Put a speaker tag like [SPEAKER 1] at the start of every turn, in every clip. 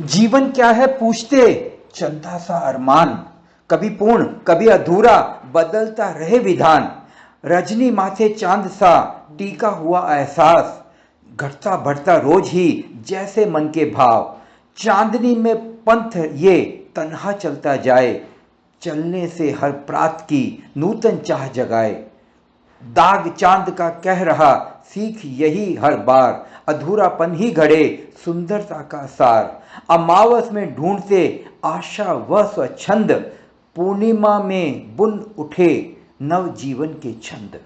[SPEAKER 1] जीवन क्या है पूछते चलता सा अरमान, कभी पूर्ण कभी अधूरा बदलता रहे विधान। रजनी माथे चांद सा टीका हुआ एहसास, घटता बढ़ता रोज ही जैसे मन के भाव। चांदनी में पंथ ये तन्हा चलता जाए, चलने से हर प्रात की नूतन चाह जगाए। दाग चांद का कह रहा सीख यही हर बार, अधूरापन ही घड़े सुंदरता का सार। अमावस में ढूंढते आशा व स्वच्छंद, पूर्णिमा में बुन उठे नव जीवन के छंद।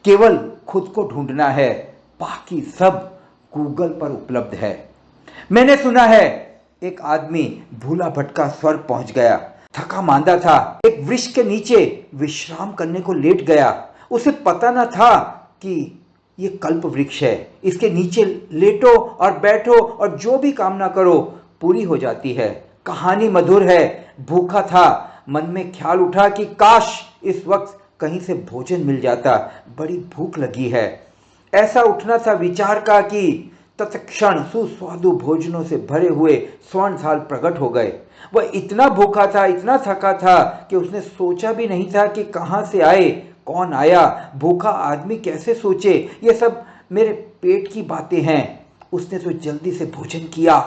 [SPEAKER 1] केवल खुद को ढूंढना है, बाकी सब गूगल पर उपलब्ध है। मैंने सुना है एक आदमी भूला भटका स्वर्ग पहुंच गया। थका मांदा था, एक वृक्ष के नीचे विश्राम करने को लेट गया। उसे पता न था कि ये कल्प वृक्ष है, इसके नीचे लेटो और बैठो और जो भी कामना करो पूरी हो जाती है। कहानी मधुर है, भूखा था, मन में ख्याल उठा कि काश इस वक्त कहीं से भोजन मिल जाता, बड़ी भूख लगी है। ऐसा उठना था विचार का कि तत्क्षण सुस्वादु भोजनों से भरे हुए स्वर्ण थाल प्रकट हो गए। वह इतना भूखा था, इतना थका था कि उसने सोचा भी नहीं था कि कहां से आए, कौन आया। भूखा आदमी कैसे सोचे ये सब मेरे पेट की बातें हैं। उसने तो जल्दी से भोजन किया,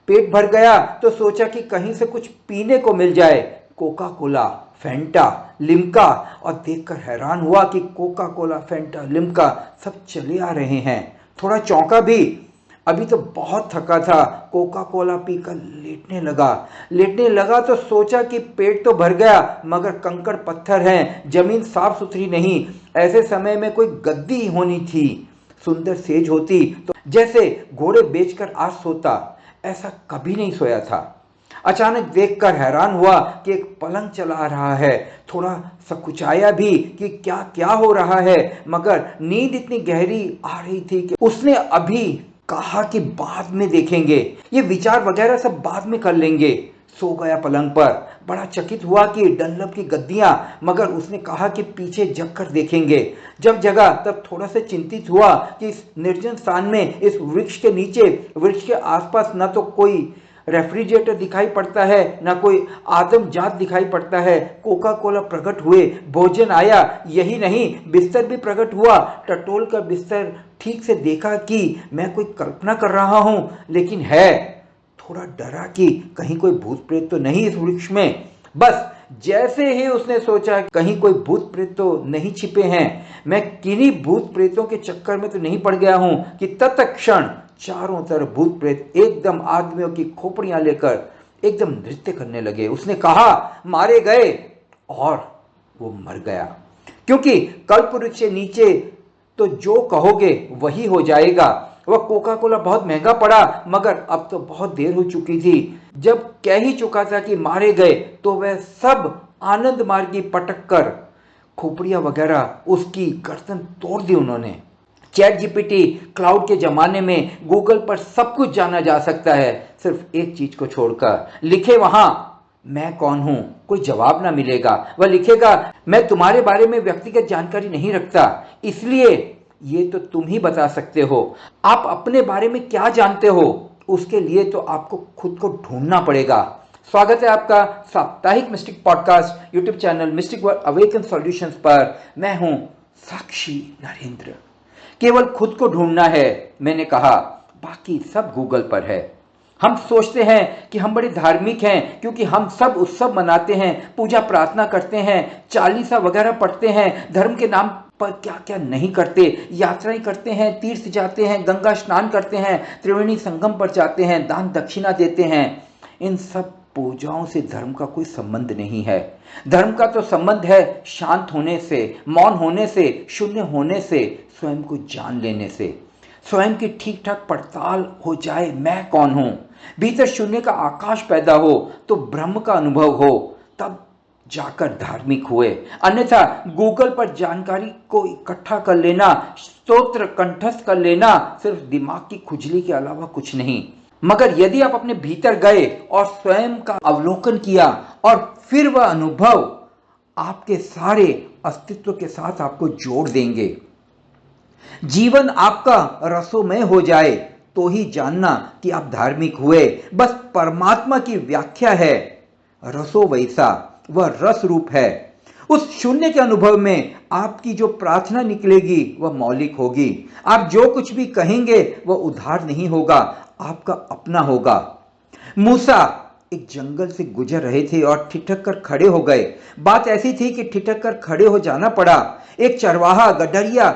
[SPEAKER 1] पेट भर गया तो सोचा कि कहीं से कुछ पीने को मिल जाए, कोका कोला, फैंटा, लिम्का। और देखकर हैरान हुआ कि कोका कोला, फैंटा, लिम्का सब चले आ रहे हैं। थोड़ा चौंका भी, अभी तो बहुत थका था। कोका कोला पीकर लेटने लगा तो सोचा कि पेट तो भर गया मगर कंकड़ पत्थर हैं, जमीन साफ सुथरी नहीं। ऐसे समय में कोई गद्दी होनी थी, सुंदर सेज होती तो जैसे घोड़े बेचकर आज सोता। ऐसा कभी नहीं सोया था। अचानक देखकर हैरान हुआ कि एक पलंग चला आ रहा है। थोड़ा सकुचाया भी कि क्या क्या हो रहा है, मगर नींद इतनी गहरी आ रही थी कि उसने अभी कहा कि बाद में देखेंगे, ये विचार वगैरह सब बाद में कर लेंगे। सो गया पलंग पर। बड़ा चकित हुआ कि डनलप की गद्दियां, मगर उसने कहा कि पीछे जग कर देखेंगे। जब जगा तब थोड़ा सा चिंतित हुआ कि इस निर्जन स्थान में, इस वृक्ष के नीचे, वृक्ष के आसपास न तो कोई रेफ्रिजरेटर दिखाई पड़ता है, ना कोई आदम जात दिखाई पड़ता है। कोका कोला प्रकट हुए, भोजन आया, यही नहीं बिस्तर भी प्रकट हुआ। टटोल का बिस्तर ठीक से देखा कि मैं कोई कल्पना कर रहा हूं, लेकिन है। थोड़ा डरा कि कहीं कोई भूत प्रेत तो नहीं इस वृक्ष में। बस जैसे ही उसने सोचा कहीं कोई भूत प्रेत तो नहीं छिपे हैं, मैं किन्हीं भूत प्रेतों के चक्कर में तो नहीं पड़ गया हूं, कि तत्क्षण चारों तरफ भूत प्रेत एकदम आदमियों की खोपड़ियां लेकर एकदम नृत्य करने लगे। उसने कहा मारे गए, और वो मर गया। क्योंकि कल्प वृक्ष के नीचे तो जो कहोगे वही हो जाएगा। वह कोका कोला बहुत महंगा पड़ा, मगर अब तो बहुत देर हो चुकी थी। जब कह ही चुका था कि मारे गए तो वह सब आनंद मार्गी पटक कर खोपड़ियां वगैरह उसकी गर्दन तोड़ दी उन्होंने। चैट जीपीटी क्लाउड के जमाने में गूगल पर सब कुछ जाना जा सकता है, सिर्फ एक चीज को छोड़कर। लिखे वहां मैं कौन हूं, कोई जवाब ना मिलेगा। वह लिखेगा मैं तुम्हारे बारे में व्यक्तिगत जानकारी नहीं रखता, इसलिए ये तो तुम ही बता सकते हो। आप अपने बारे में क्या जानते हो, उसके लिए तो आपको खुद को ढूंढना पड़ेगा। स्वागत है आपका साप्ताहिक mistake podcast YouTube channel mistake world awaken solutions पर। मैं हूं साक्षी नरेंद्र। केवल खुद को ढूंढना है, मैंने कहा, बाकी सब गूगल पर है। हम सोचते हैं कि हम बड़े धार्मिक हैं क्योंकि हम सब उत्सव मनाते हैं, पूजा प्रार्थना करते हैं, चालीसा वगैरह पढ़ते हैं, धर्म के नाम पर क्या क्या नहीं करते, यात्राएं करते हैं, तीर्थ जाते हैं, गंगा स्नान करते हैं, त्रिवेणी संगम पर जाते हैं, दान दक्षिणा देते हैं। इन सब पूजाओं से धर्म का कोई संबंध नहीं है। धर्म का तो संबंध है शांत होने से, मौन होने से, शून्य होने से, स्वयं को जान लेने से। स्वयं की ठीक ठाक पड़ताल हो जाए, मैं कौन हूं। भीतर शून्य का आकाश पैदा हो तो ब्रह्म का अनुभव हो, तब जाकर धार्मिक हुए। अन्यथा गूगल पर जानकारी को इकट्ठा कर लेना, स्तोत्र कंठस्थ कर लेना सिर्फ दिमाग की खुजली के अलावा कुछ नहीं। मगर यदि आप अपने भीतर गए और स्वयं का अवलोकन किया और फिर वह अनुभव आपके सारे अस्तित्व के साथ आपको जोड़ देंगे, जीवन आपका रसोमय हो जाए तो ही जानना कि आप धार्मिक हुए। बस परमात्मा की व्याख्या है रसो वैसा, वह रस रूप है। उस शून्य के अनुभव में आपकी जो प्रार्थना निकलेगी वह मौलिक होगी। आप जो कुछ भी कहेंगे वह उधार नहीं होगा, आपका अपना होगा। मूसा एक जंगल से गुजर रहे थे और ठिठक कर खड़े हो गए। बात ऐसी थी कि ठिठक कर खड़े हो जाना पड़ा। एक चरवाहा गडरिया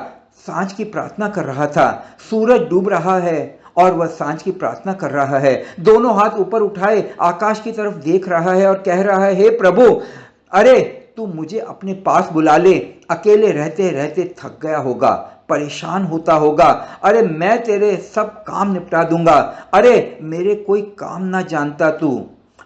[SPEAKER 1] सांझ की प्रार्थना कर रहा था। सूरज डूब रहा है और वह सांझ की प्रार्थना कर रहा है। दोनों हाथ ऊपर उठाए आकाश की तरफ देख रहा है और कह रहा है, हे प्रभु, अरे तू मुझे अपने पास बुला ले। अकेले रहते रहते थक गया होगा, परेशान होता होगा। अरे मैं तेरे सब काम निपटा दूंगा। अरे मेरे कोई काम ना जानता तू।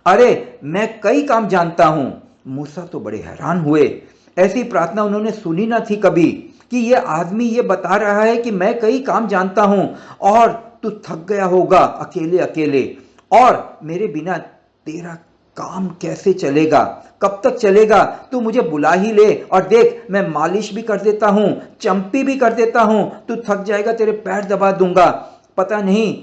[SPEAKER 1] अरे मैं कई काम जानता हूं। मूसा तो बड़े हैरान हुए। ऐसी प्रार्थना उन्होंने सुनी ना थी कभी, कि ये आदमी ये बता रहा है कि मैं कई काम जानता हूं और तू थक गया होगा अकेले अकेले, और मेरे बिना तेरा काम कैसे चलेगा, कब तक चलेगा। तू मुझे बुला ही ले, और देख मैं मालिश भी कर देता हूं, चंपी भी कर देता हूं। तू थक जाएगा, तेरे पैर दबा दूंगा। पता नहीं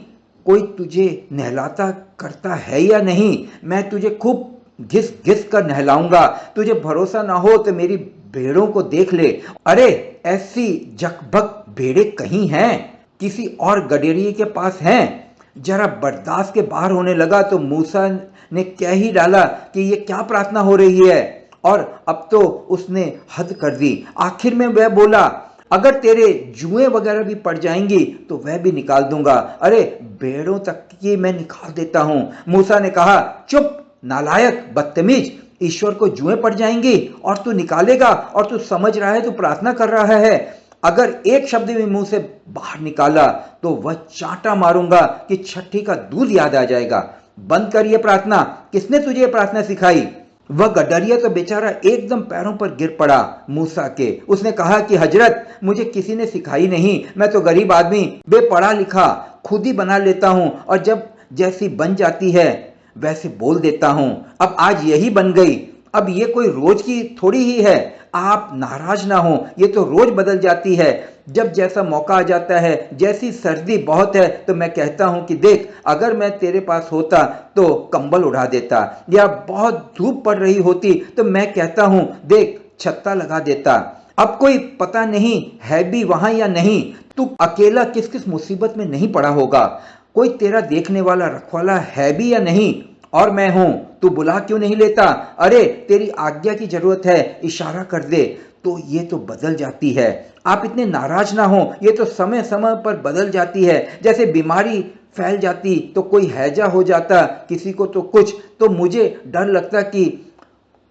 [SPEAKER 1] कोई तुझे नहलाता करता है या नहीं, मैं तुझे खूब घिस घिस कर नहलाऊंगा। तुझे भरोसा ना हो तो मेरी भेड़ों को देख ले। अरे ऐसी जकभक भेड़ें कहीं हैं, किसी और गडेरिए के पास हैं। जरा बर्दाश्त के बाहर होने लगा तो मूसा ने कह ही डाला कि ये क्या प्रार्थना हो रही है, और अब तो उसने हद कर दी। आखिर में वह बोला, अगर तेरे जुएं वगैरह भी पड़ जाएंगी तो वह भी निकाल दूंगा। अरे भेड़ों तक की मैं निकाल देता हूं। मूसा ने कहा, चुप नालायक बदतमीज, ईश्वर को जुएं पड़ जाएंगी और तू निकालेगा, और तू समझ रहा है तू प्रार्थना कर रहा है। अगर एक शब्द भी मुंह से बाहर निकाला तो वह चांटा मारूंगा कि छठी का दूध याद आ जाएगा। बंद कर ये प्रार्थना। किसने तुझे ये प्रार्थना सिखाई? वह गडरिया तो बेचारा एकदम पैरों पर गिर पड़ा मूसा के। उसने कहा कि हजरत, मुझे किसी ने सिखाई नहीं, मैं तो गरीब आदमी बेपढ़ा लिखा खुद ही बना लेता हूं, और जब जैसी बन जाती है वैसे बोल देता हूं। अब आज यही बन गई। अब ये कोई रोज की थोड़ी ही है। आप नाराज ना हो, ये तो रोज बदल जाती है। जब जैसा मौका आ जाता है, जैसी सर्दी बहुत है तो मैं कहता हूं कि देख, अगर मैं तेरे पास होता तो कंबल उड़ा देता, या बहुत धूप पड़ रही होती तो मैं कहता हूं देख छत्ता लगा देता। अब कोई पता नहीं है भी वहां या नहीं। तू अकेला किस किस मुसीबत में नहीं पड़ा होगा। कोई तेरा देखने वाला रखवाला है भी या नहीं, और मैं हूं। तू बुला क्यों नहीं लेता? अरे तेरी आज्ञा की जरूरत है, इशारा कर दे तो ये तो बदल जाती है। आप इतने नाराज ना हो, ये तो समय समय पर बदल जाती है। जैसे बीमारी फैल जाती तो कोई हैजा हो जाता, किसी को तो कुछ। तो मुझे डर लगता कि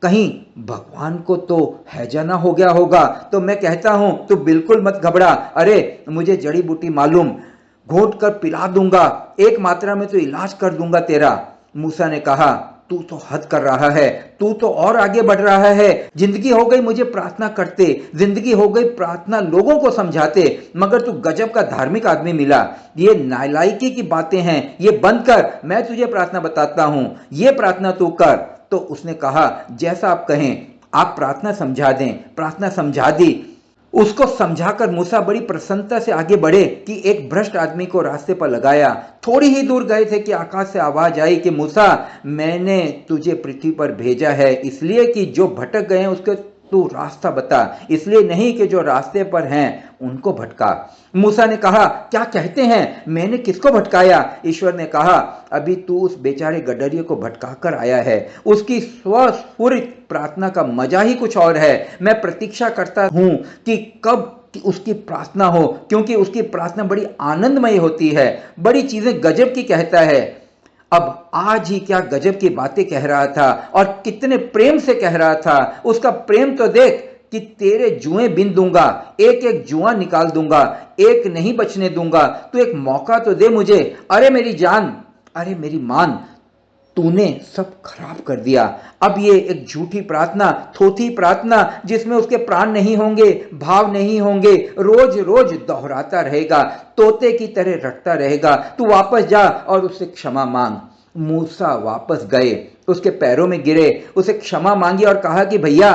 [SPEAKER 1] कहीं भगवान को तो हैजा ना हो गया होगा। तो मैं कहता हूं तू बिल्कुल मत घबरा। अरे मुझे जड़ी बूटी मालूम, घोट कर पिला दूंगा, एक मात्रा में तो इलाज कर दूंगा तेरा। मूसा ने कहा, तू तो हद कर रहा है, तू तो और आगे बढ़ रहा है। जिंदगी हो गई मुझे प्रार्थना करते, जिंदगी हो गई प्रार्थना लोगों को समझाते, मगर तू गजब का धार्मिक आदमी मिला। ये नालायकी की बातें हैं, ये बंद कर। मैं तुझे प्रार्थना बताता हूं, ये प्रार्थना तू कर। तो उसने कहा, जैसा आप कहें। आप प्रार्थना समझा दें। प्रार्थना समझा दी। उसको समझाकर मूसा बड़ी प्रसन्नता से आगे बढ़े कि एक भ्रष्ट आदमी को रास्ते पर लगाया। थोड़ी ही दूर गए थे कि आकाश से आवाज आई कि मूसा, मैंने तुझे पृथ्वी पर भेजा है इसलिए कि जो भटक गए हैं उसके तू रास्ता बता, इसलिए नहीं कि जो रास्ते पर हैं उनको भटका। मूसा ने कहा, क्या कहते हैं, मैंने किसको भटकाया? ईश्वर ने कहा, अभी तू उस बेचारे गडरिये को भटका कर आया है। उसकी स्वस्फुरित प्रार्थना का मजा ही कुछ और है। मैं प्रतीक्षा करता हूं कि कब कि उसकी प्रार्थना हो, क्योंकि उसकी प्रार्थना बड़ी आनंदमय होती है, बड़ी चीजें गजब की कहता है। अब आज ही क्या गजब की बातें कह रहा था, और कितने प्रेम से कह रहा था। उसका प्रेम तो देख कि तेरे जुएं बिन दूंगा, एक एक जुआ निकाल दूंगा, एक नहीं बचने दूंगा। तू एक मौका तो दे मुझे। अरे मेरी जान, अरे मेरी मान, तूने सब खराब कर दिया। अब ये एक झूठी प्रार्थना, थोथी प्रार्थना जिसमें उसके प्राण नहीं होंगे, भाव नहीं होंगे, रोज रोज दोहराता रहेगा, तोते की तरह रटता रहेगा। तू वापस जा और उससे क्षमा मांग। मूसा वापस गए, उसके पैरों में गिरे, उसे क्षमा मांगी और कहा कि भैया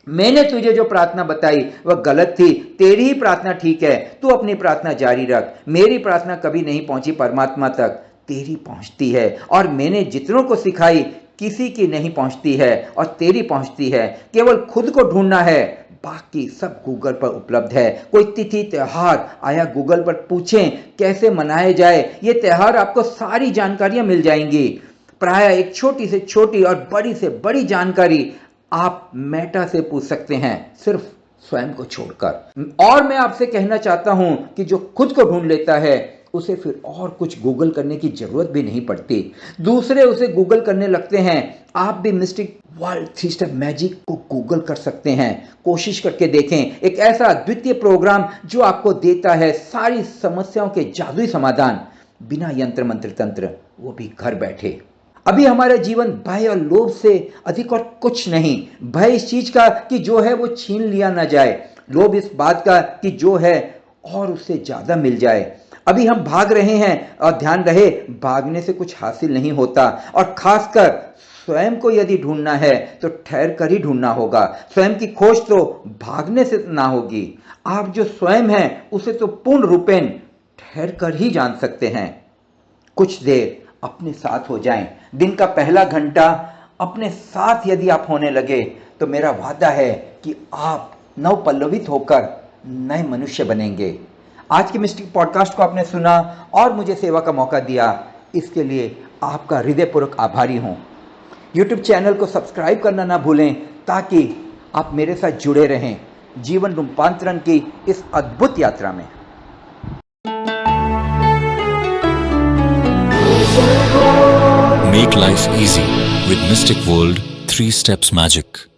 [SPEAKER 1] मैंने तुझे जो प्रार्थना बताई वह गलत थी, तेरी ही प्रार्थना ठीक है, तू अपनी प्रार्थना जारी रख। मेरी प्रार्थना कभी नहीं पहुंची परमात्मा तक, तेरी पहुंचती है। और मैंने जितनों को सिखाई किसी की नहीं पहुंचती है और तेरी पहुंचती है। केवल खुद को ढूंढना है, बाकी सब गूगल पर उपलब्ध है। कोई तिथि त्योहार आया गूगल पर पूछें कैसे मनाए जाए, ये त्योहार आपको सारी जानकारियां मिल जाएंगी। प्राय एक छोटी से छोटी और बड़ी से बड़ी जानकारी आप मेटा से पूछ सकते हैं, सिर्फ स्वयं को छोड़कर। और मैं आपसे कहना चाहता हूं कि जो खुद को ढूंढ लेता है उसे फिर और कुछ गूगल करने की जरूरत भी नहीं पड़ती, दूसरे उसे गूगल करने लगते हैं। आप भी मिस्टिक वर्ल्ड 3 स्टेप मैजिक को गूगल कर सकते हैं। कोशिश करके देखें, एक ऐसा अद्वितीय प्रोग्राम जो आपको देता है सारी समस्याओं के जादुई समाधान, बिना यंत्र मंत्र तंत्र, वो भी घर बैठे। अभी हमारा जीवन भय और लोभ से अधिक और कुछ नहीं। भय इस चीज का कि जो है वो छीन लिया ना जाए, लोभ इस बात का कि जो है और उससे ज्यादा मिल जाए। अभी हम भाग रहे हैं और ध्यान रहे, भागने से कुछ हासिल नहीं होता। और खासकर स्वयं को यदि ढूंढना है तो ठहर कर ही ढूंढना होगा। स्वयं की खोज तो भागने से ना होगी। आप जो स्वयं हैं उसे तो पूर्ण रूपेण ठहर कर ही जान सकते हैं। कुछ देर अपने साथ हो जाएं। दिन का पहला घंटा अपने साथ यदि आप होने लगे तो मेरा वादा है कि आप नवपल्लवित होकर नए मनुष्य बनेंगे। आज के मिस्टिक पॉडकास्ट को आपने सुना और मुझे सेवा का मौका दिया, इसके लिए आपका हृदयपूर्वक आभारी हूं। यूट्यूब चैनल को सब्सक्राइब करना ना भूलें ताकि आप मेरे साथ जुड़े रहें जीवन रूपांतरण की इस अद्भुत यात्रा में।
[SPEAKER 2] Make life easy with Mystic World 3 Steps Magic.